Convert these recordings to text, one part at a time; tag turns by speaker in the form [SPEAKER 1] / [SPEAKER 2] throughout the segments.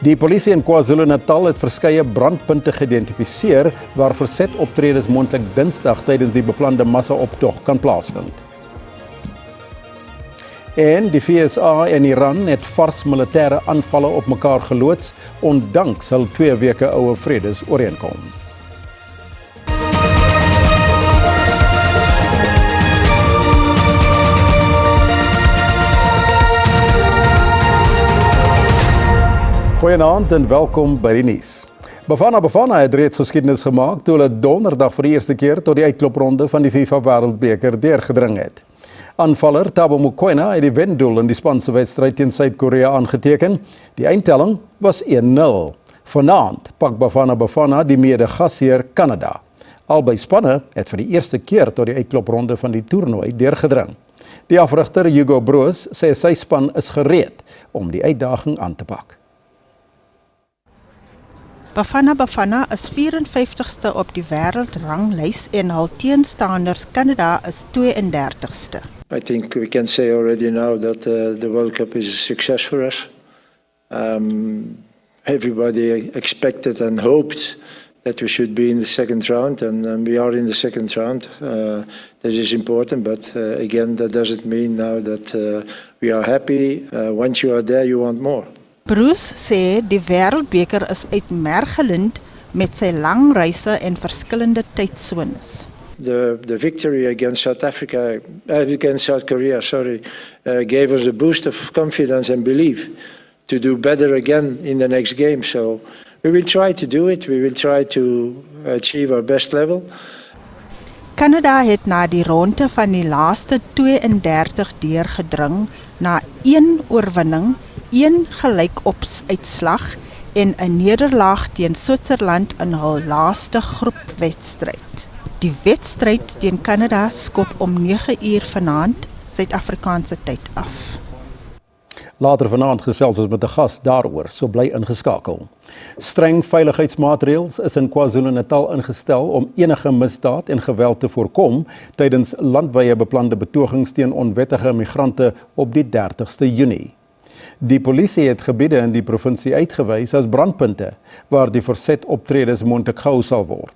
[SPEAKER 1] Die polisie in KwaZulu-Natal het verskeie brandpunte geïdentifiseer waar verzetoptredes moontlik Dinsdag tydens die beplande massa-optog kan plaasvind. En die VSA en Iran het vars militêre aanvalle op mekaar geloods, ondanks hul 2 weke oue vredesooreenkoms. Goeienaand en welkom by die nuus. Bafana het reeds geskiedenis gemaak toe hulle donderdag vir die eerste keer tot die uitklopronde van die FIFA Wêreldbeker deurgedring het. Aanvaller Thabo Mokoena het die wendoel in die span se wedstryd teen Suid-Korea aangeteken. Die eindtelling was 1-0. Vanaand pak Bafana die mede-gasheer Kanada. Albei spanne het vir die eerste keer tot die uitklopronde van die toernooi deurgedring. Die afrigter Hugo Broos sê sy span is gereed om die uitdaging aan te pak.
[SPEAKER 2] Bafana is 54ste op die wêreldranglys en hul teenstanders Kanada is 32ste.
[SPEAKER 3] I think we can say already now that the World Cup is a success for us. Everybody expected and hoped that we should be in the second round, and we are in the second round. This is important, but again, that doesn't mean now that we are happy. Once you are there, you want more.
[SPEAKER 2] Bruce sê die wêreldbeker is uitmergelend met sy lang reise en verskillende tydsones.
[SPEAKER 3] The victory against South Korea, gave us a boost of confidence and belief to do better again in the next game. So we will try to do it. We will try to achieve our best level.
[SPEAKER 2] Kanada het na die ronde van die laaste 32 deurgedring na 1 oorwinning, 1 gelykopsuitslag en 'n nederlaag teen Switserland in hul laaste groepwedstryd. Die wedstryd teen Kanada skop om 9 uur vanaand Suid-Afrikaanse tyd af.
[SPEAKER 1] Later vanaand gesels ons met 'n gas daaroor, so bly ingeskakel. Streng veiligheidsmaatreëls is in KwaZulu-Natal ingestel om enige misdaad en geweld te voorkom tydens landwye beplande betogings teen onwettige migrante op die 30ste Junie. Die polisie het gebiede in die provinsie uitgewys as brandpunte waar die verzetoptredes moontlik gehou sal word.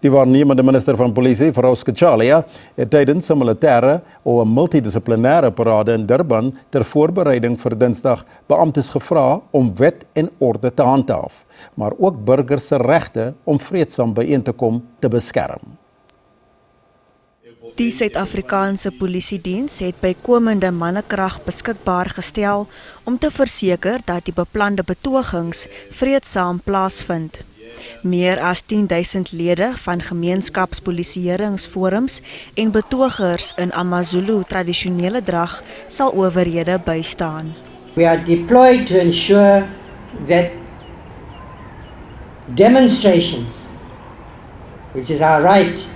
[SPEAKER 1] Die waarnemende minister van polisie, Vrou Skechalia, het tydens 'n militêre of 'n multidissiplinêre parade in Durban ter voorbereiding vir Dinsdag beamptes gevra om wet en orde te handhaaf, maar ook burgers se regte om vreedsaam byeen te kom te beskerm.
[SPEAKER 4] Die Suid-Afrikaanse Polisiediens het bykomende mannekrag beskikbaar gestel om te verseker dat die beplande betogings vreedsaam plaasvind. Meer as 10.000 lede van gemeenskapspolisieeringsforums en betogers in AmaZulu tradisionele drag sal owerhede bystaan.
[SPEAKER 5] We are deployed to ensure that demonstrations, which is our right,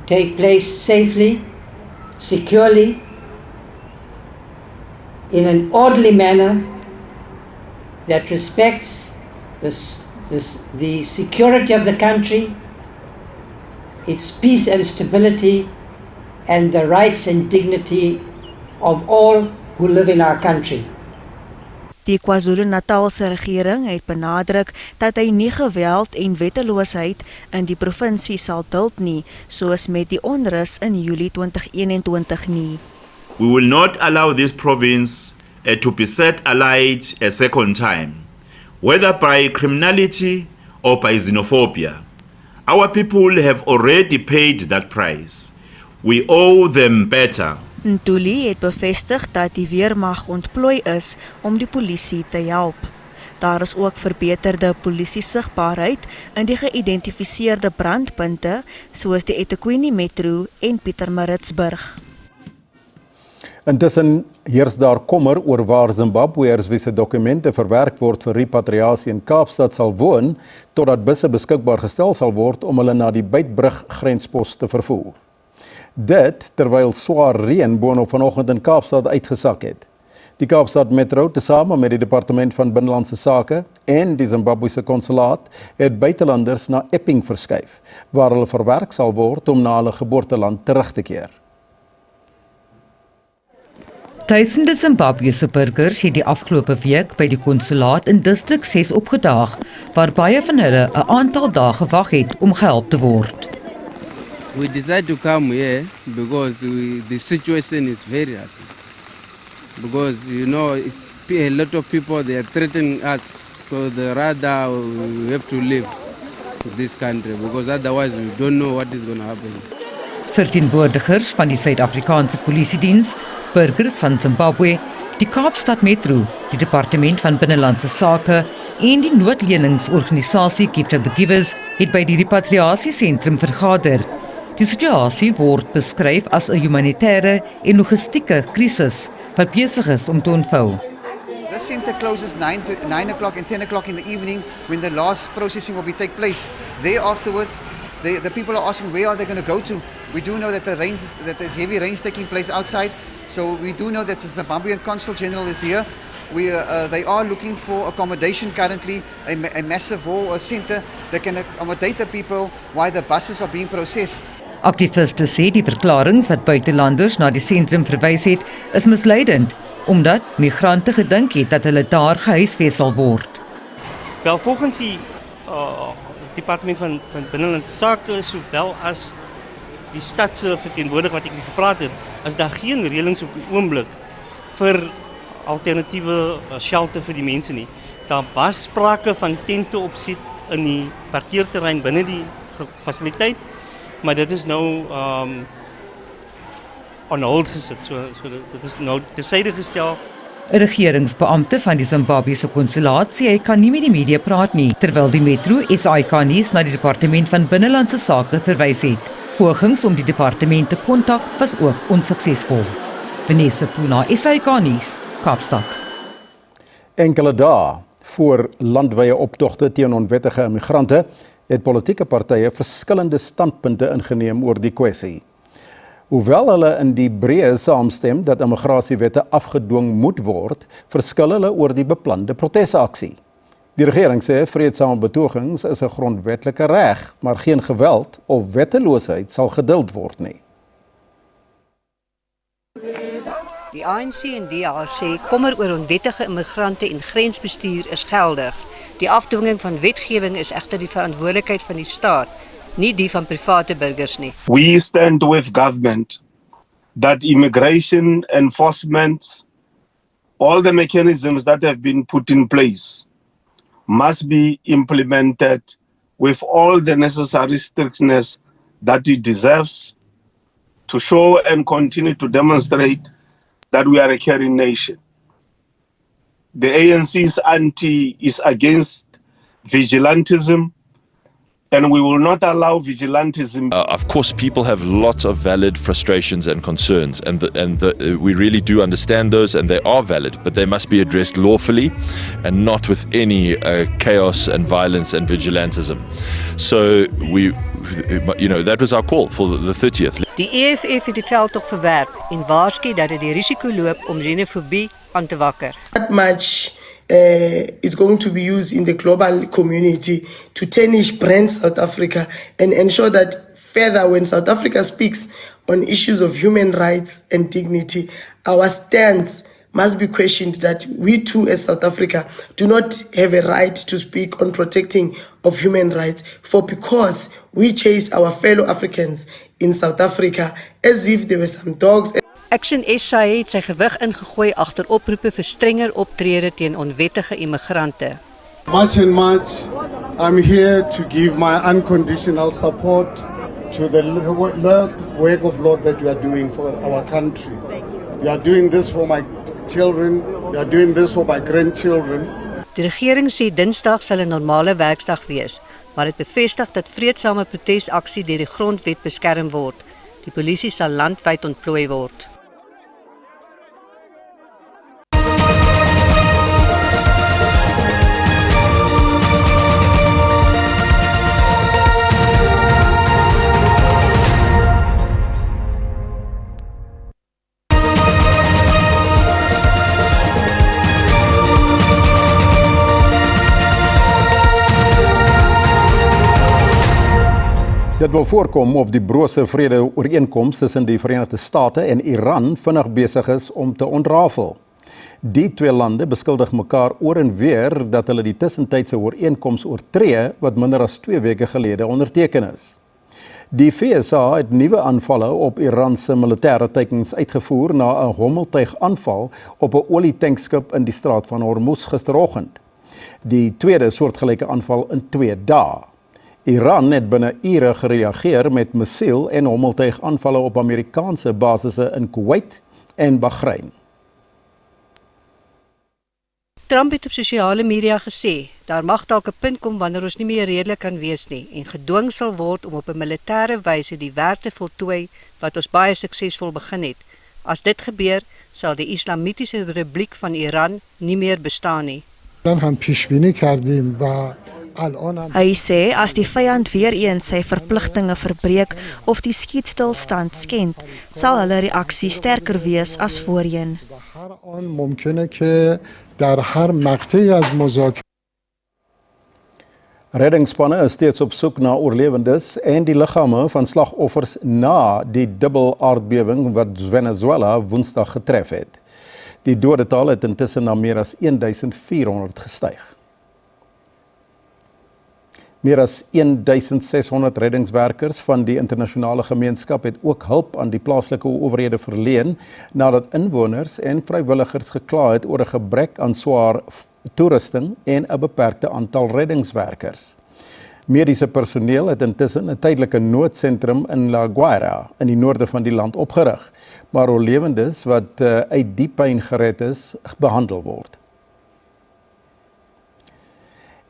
[SPEAKER 5] take place safely, securely, in an orderly manner that respects the security of the country, its peace and stability, and the rights and dignity of all who live in our country.
[SPEAKER 4] Die KwaZulu-Natalse regering het benadruk dat hy nie geweld en wetteloosheid in die provinsie sal duld nie, soos met die onrus in Julie 2021 nie.
[SPEAKER 6] We will not allow this province to be set alight a second time, whether by criminality or by xenophobia. Our people have already paid that price. We owe them better.
[SPEAKER 4] Ntuli het bevestig dat die weermag ontplooi is om die polisie te help. Daar is ook verbeterde polisiesigbaarheid in die geïdentifiseerde brandpunte soos die eThekwini Metro en Pietermaritzburg.
[SPEAKER 1] Intussen heers daar kommer oor waar Zimbabweërs wie se dokumente verwerk word vir repatriasie in Kaapstad sal woon, totdat busse beskikbaar gestel sal word om hulle na die Beitbrug grenspos te vervoer. Dit terwyl swaar reën boonop vanoggend in Kaapstad uitgesak het. Die Kaapstad Metro, tesame met die Departement van Binnelandse Sake en die Zimbabwese konsulaat, het buitelanders na Epping verskuif, waar hulle verwerk sal word om na hulle geboorteland terug te keer.
[SPEAKER 7] Duisende Zimbabwese burgers het die afgelope week by die konsulaat in distrik 6 opgedaag, waar baie van hulle 'n aantal dae gewag het om gehelp te word.
[SPEAKER 8] We decided to come here because the situation is very hard. Because, a lot of people, they are threatening us. So rather we have to leave this country because otherwise we don't know what is going to happen.
[SPEAKER 7] Verteenwoordigers van die Suid-Afrikaanse Polisiediens, burgers van Zimbabwe, die Kaapstad Metro, die Departement van Binnelandse Sake en die noodleningsorganisasie Gift of the Givers het by die repatriasiesentrum vergader. Die situasie word beskryf as 'n humanitêre en logistieke krisis wat besig is om te ontvou.
[SPEAKER 9] This centre closes 9 o'clock and 10 o'clock in the evening when the last processing will take place. There afterwards, the people are asking where are they going to go to. We do know that there's heavy rains taking place outside. So we do know that the Zimbabwean Consul General is here. They are looking for accommodation currently, a massive hall or centre that can accommodate the people while the buses are being processed.
[SPEAKER 7] Aktiviste sê die verklaringe wat buitelanders na die sentrum verwys het, is misleidend, omdat migrante gedink het dat hulle daar gehuisves sal word.
[SPEAKER 10] Wel, volgens die Departement van Binnelandse Sake, sowel as die stadse verteenwoordiger wat ek mee gepraat het, is daar geen reëlings op die oomblik vir alternatiewe shelter vir die mense nie. Daar was sprake van tente opset in die parkeerterrein binne die fasiliteit, maar dit is nou on hold gesit, so dit is nou tersyde gestel.
[SPEAKER 7] 'n Regeringsbeampte van die Zimbabwese konsulaat sê hy kan nie met die media praat nie, terwyl die Metro SAIK nuus na die Departement van Binnelandse Sake verwys het. Pogings om die departement te kontak was ook onsuksesvol. Vanessa Puna, SAIK nuus, Kaapstad.
[SPEAKER 1] Enkele dae voor landwyse optogte teen onwettige immigrante het politieke partye verskillende standpunte ingeneem oor die kwessie. Hoewel hulle in die breë saamstem dat immigrasiewette afgedwing moet word, verskil hulle oor die beplande protesaksie. Die regering sê vreedsame betogings is 'n grondwetlike reg, maar geen geweld of wetteloosheid sal geduld word nie.
[SPEAKER 11] Die ANC en DA sê kommer oor onwettige immigrante en grensbestuur is geldig. Die afdwinging van wetgewing is egter die verantwoordelikheid van die staat, nie die van private burgers nie.
[SPEAKER 12] We stand with government that immigration enforcement, all the mechanisms that have been put in place must be implemented with all the necessary strictness that it deserves to show and continue to demonstrate that we are a caring nation. The ANC's anti is against vigilantism, and we will not allow vigilantism.
[SPEAKER 13] Of course, people have lots of valid frustrations and concerns, and we really do understand those, and they are valid, but they must be addressed lawfully and not with any chaos and violence and vigilantism. So that was our call for the 30th.
[SPEAKER 11] Die EFF het die veldtog verwerp en waarsku dat dit die risiko loop om xenofobie aan te wakker.
[SPEAKER 14] That much is going to be used in the global community to tarnish brand South Africa and ensure that further when South Africa speaks on issues of human rights and dignity, our stance must be questioned that we too as South Africa do not have a right to speak on protecting of human rights because we chase our fellow Africans in South Africa as if they were some dogs.
[SPEAKER 11] Action SA het sy gewig ingegooi agter oproepe vir strenger optrede teen onwettige immigrante.
[SPEAKER 15] Much and much, I'm here to give my unconditional support to the work of Lord that you are doing for our country. You are doing this for my children, you are doing this for my grandchildren.
[SPEAKER 11] Die regering sê Dinsdag sal 'n normale werksdag wees, maar dit bevestig dat vreedsame protesaksie deur die grondwet beskerm word. Die polisie sal landwyd ontplooi word.
[SPEAKER 1] Dit wil voorkom of die brose vrede-ooreenkoms tussen die Verenigde State en Iran vinnig besig is om te ontrafel. Die twee lande beskuldig mekaar oor en weer dat hulle die tussentydse ooreenkoms oortree wat minder as 2 weke gelede onderteken is. Die VSA het nuwe aanvalle op Iran se militêre teikens uitgevoer na 'n hommeltuigaanval op 'n olietankskip in die straat van Hormuz gisteroggend. Die tweede soortgelyke aanval in 2 dae. Iran het binne ure gereageer met missiel- en hommeltuigaanvalle op Amerikaanse basisse in Kuwait en Bahrein.
[SPEAKER 11] Trump het op sosiale media gesê, daar mag dalk 'n punt kom wanneer ons nie meer redelik kan wees nie en gedwing sal word om op 'n militêre wyse die werk te voltooi wat ons baie suksesvol begin het. As dit gebeur, sal die Islamitiese Republiek van Iran nie meer bestaan nie.
[SPEAKER 4] Hy sê as die vyand weer eens sy verpligtinge verbreek of die skietstilstand skend, sal hulle reaksie sterker wees as voorheen.
[SPEAKER 1] Reddingsspanne is steeds op soek na oorlewendes en die liggame van slagoffers na die dubbel aardbewing wat Venezuela Woensdag getref het. Die dodetal het intussen na meer as 1400 gestyg. Meer as 1600 reddingswerkers van die internasionale gemeenskap het ook hulp aan die plaaslike owerhede verleen nadat inwoners en vrywilligers gekla het oor 'n gebrek aan swaar toerusting en 'n beperkte aantal reddingswerkers. Mediese personeel het intussen 'n tydelike noodsentrum in La Guaira in die noorde van die land opgerig, maar oorlewendes wat uit die pyn gered is, behandel word.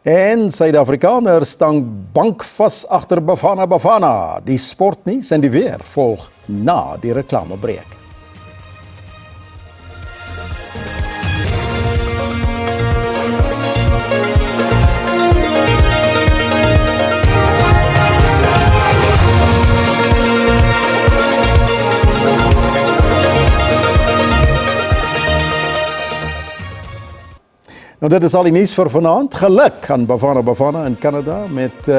[SPEAKER 1] En Suid-Afrikaners staan bankvas agter Bafana Bafana. Die sportnuus en die weer volg na die reklamebreek. Nou dit is al die nuus vir vanaand. Geluk aan Bafana Bafana in Kanada met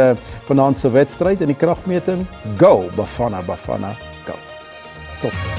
[SPEAKER 1] vanaand se wedstryd in die kragmeting. Go Bafana Bafana, go. Tot